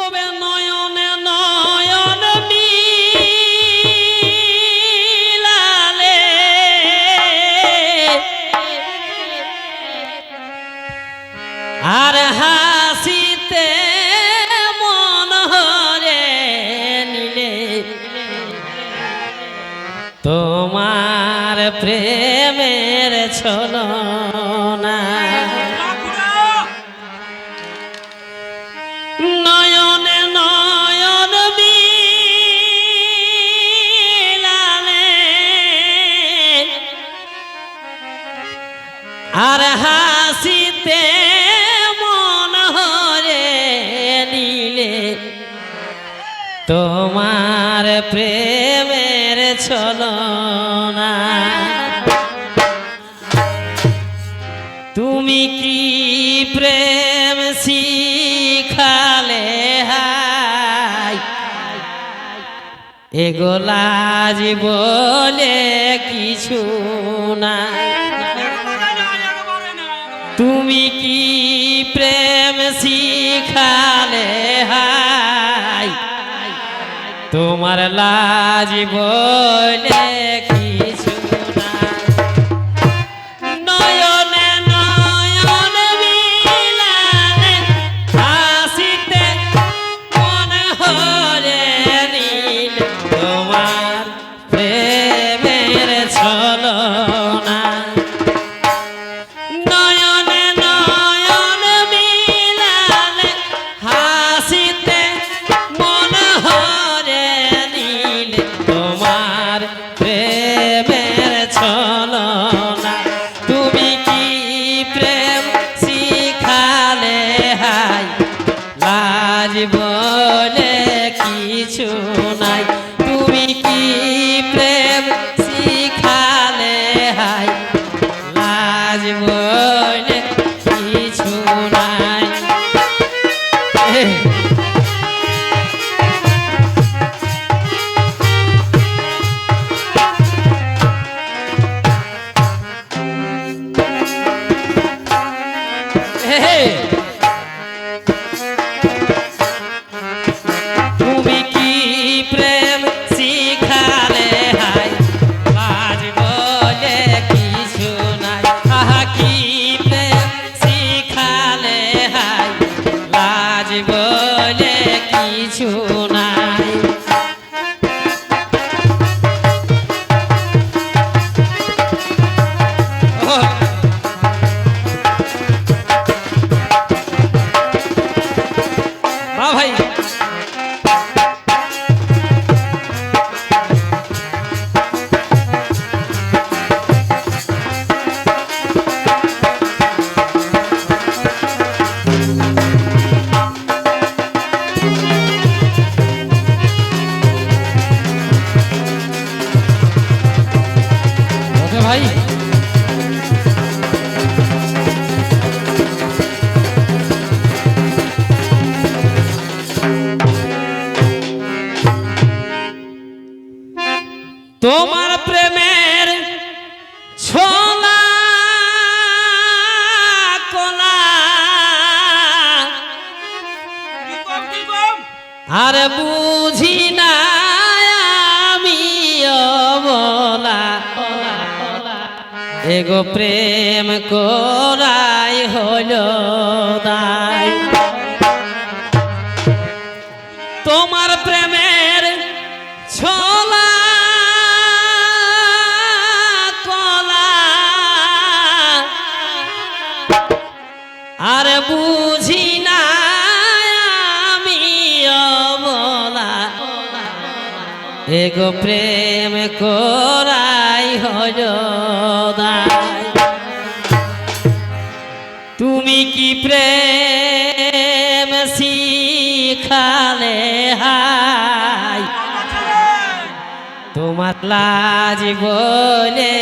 তবে নয়নে নয়ন মিলালে আর হাসিতে মন হরে নিলে তোমার প্রেমের ছলনা নয়নে নয়ন মিলালে আর হাসিতে মন হরে নিলে তোমার প্রেমের ছলনা তুমি কি প্রেম শিখালে হাই এগোলা বলে কিছু না তুমি কি প্রেম শিখালে হাই তোমার লাজ বলে কিছু না নয়নে নয়ন মিলালে হাসিতে মন হরে নিলে তোমার প্রেমের ছলনা নয়নে নয়ন মিলালে হাসিতে মন হরে নিলে তোমার প্রেমের ছলনা তুমি কি প্রেম শিখালে হাই লাজ বলে কিছু নাই তুমি কি প্রেম শিখালে হাই লাজ বলে কিছু নাই তুমি কি প্রেম শিখালে হাই লাজ বলে কিছু নাই আহা কি প্রেম শিখালে হাই লাজ বলে কিছু নাই ভাই ভাই তোমার প্রেমের ছোলা কোলা আর বুঝি না আমি বলা এগো প্রেম করাই হলো দায় তোমার প্রেমের ছোলা কলা আর বুঝি না আমি বলা এগো প্রেম করাই হলো দায় তুমি কি প্রেম শিখালে হাই তোমার লাজ বলে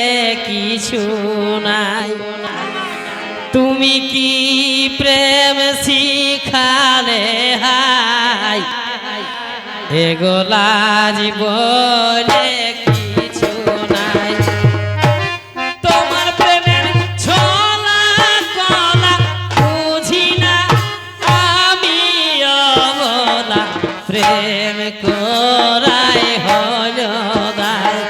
কিছু নাই তুমি কি প্রেম শিখালে হাই এগো লাজ বলে কিছু নাই তোমার প্রেমের ছোলা কলা বুঝি না আমি বলা করাই হল দায়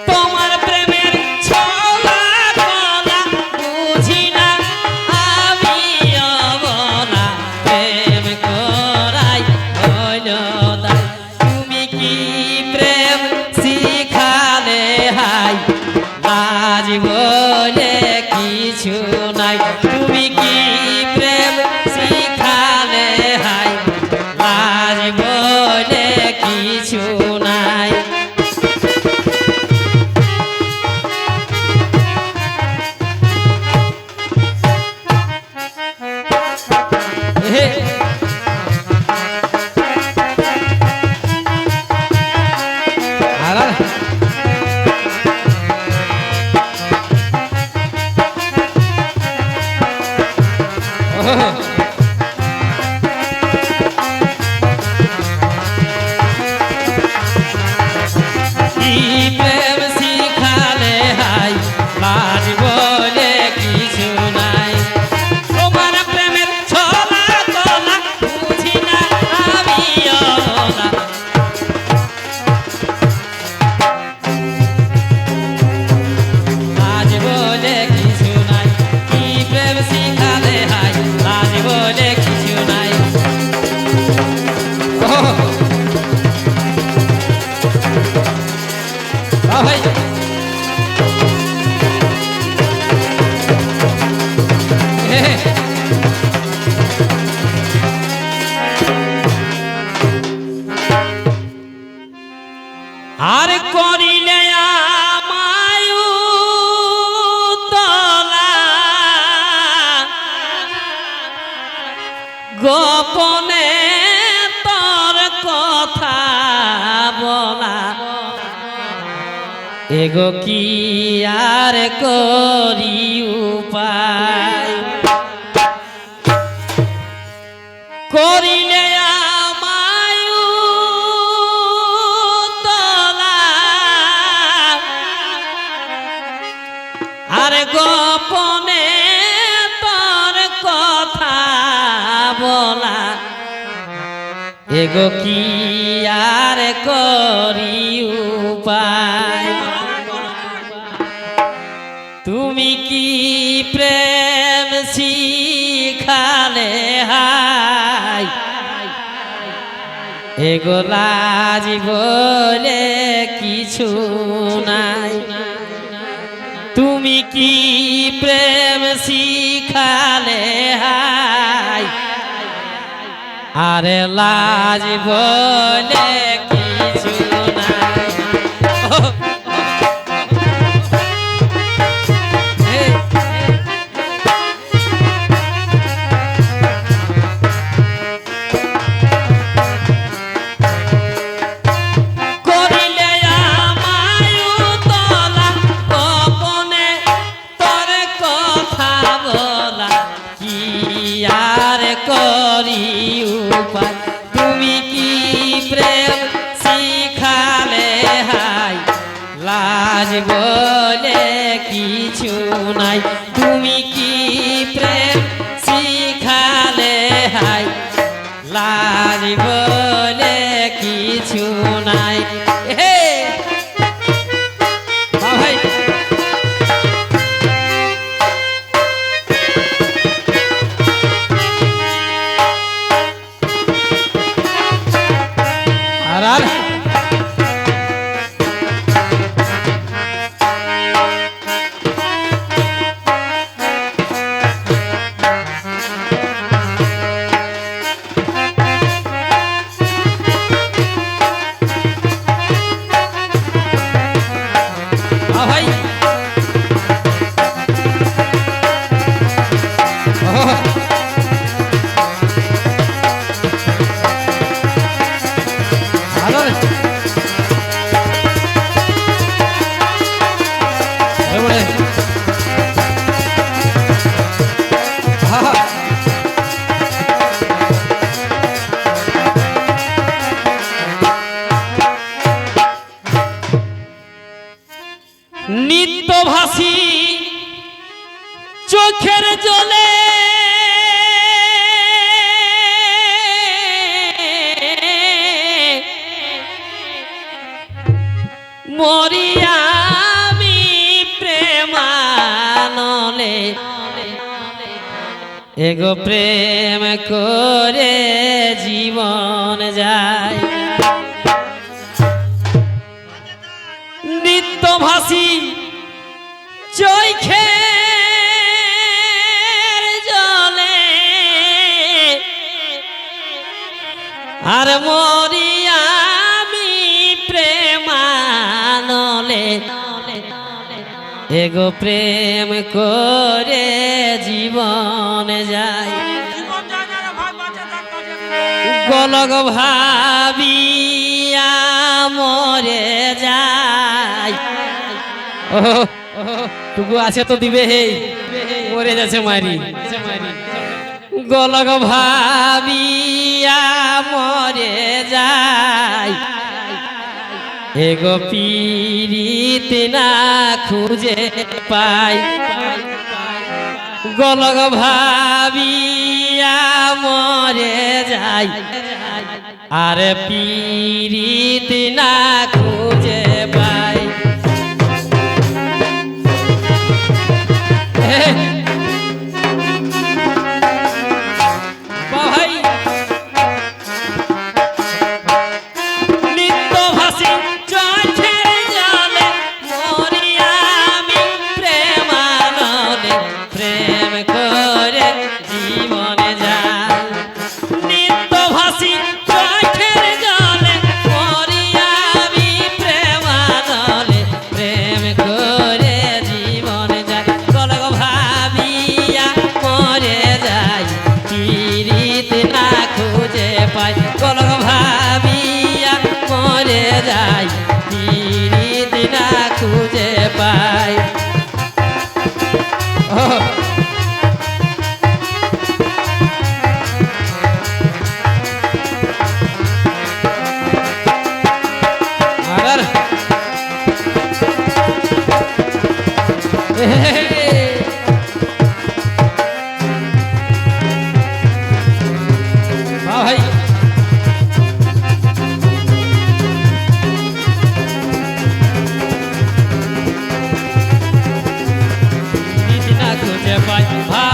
তোমার প্রেমের ছলা কলা বুঝি না আমি অবলা প্রেম করাই হল দায় তুমি কি প্রেম শিখালে হাই আজ বলে কিছু নাই তুমি কি প্রেম শিখালে হাই আজ বলে কিছু নাই প্রেম শিখালে হাই লাজ বলে কিছু নাই তোমার প্রেমের ছলা কলা বুঝি না আমি অবলা লাজ বলে কিছু নাই কি প্রেম শিখালে হাই লাজ বলে কিছু নাই ভাই আর করিলে আমায় তলা গোপনে তোর কথা বলা এগো কি আর করি উপায় করিলে আমায় তলা আর গোপনে তোর কথা বলা এগো কি আর করি উপায় তুমি কি প্রেম শিখালে হাই এগো লাজ বলে কিছু নাই তুমি কি প্রেম শিখালে হাই আরে লাজ বলে কিছু নাই করি উপায় তুমি কি প্রেম শিখালে হাই লাজ বলে কিছু নাই তুমি কি প্রেম শিখালে হাই লাজ বলে কিছু নাই হে ভাই আর ভাই ভালো এগো প্রেম করে জীবন যায় নিত্য ভাসি চৈখের জলে আর মরি আমি প্রেমানলে এগো প্রেম করে জীবন যায় গোলক ভাবিয়া মরে যায় ও টুকু আছে তো দিবে হে মরে যাচ্ছে মারি গোলক ভাবিয়া মরে যায় এগো পীড়িত না খুঁজে পাই গোলক ভাবিয়া মরে যায় আর পীড়িত না খুঁজে পাই ভাই নিত্য ভাসি চোখের জলে মরি আমি প্রেমানলে প্রেম করে জীবনে যায় নিত্য ভাসি চোখের জলে মরি আমি প্রেমানলে প্রেম করে জীবনে যায় গোলক ভাবিয়া মরে যায় পীড়িত না খুঁজে পাই গোলক ভাবিয়া মরে যায় পীড়িত না খুঁজে পাই ভাই খুঁজে পাই